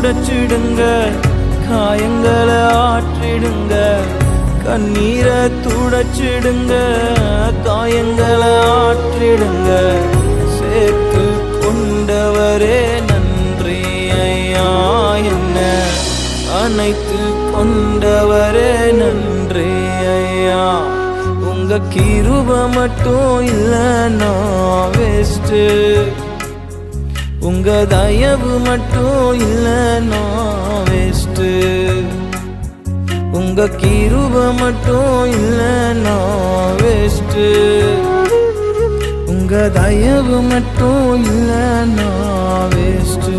துடைச்சிடுங்க, காயங்களை ஆற்றிடுங்க. கண்ணீரை துடைச்சிடுங்க, காயங்களை ஆற்றிடுங்க. சேர்த்து கொண்டவரே நன்றி ஐயா, என்ன அனைத்து கொண்டவரே நன்றி ஐயா. உங்க கிருபை மட்டும் இல்லைன்னா வேஸ்ட்டு, உங்க தயவு மட்டும் இல்லைன்னா வேஸ்ட்டு. உங்க கிருபை மட்டும் இல்லைன்னா வேஸ்ட்டு, உங்க தயவு மட்டும் இல்லைன்னா வேஸ்ட்டு.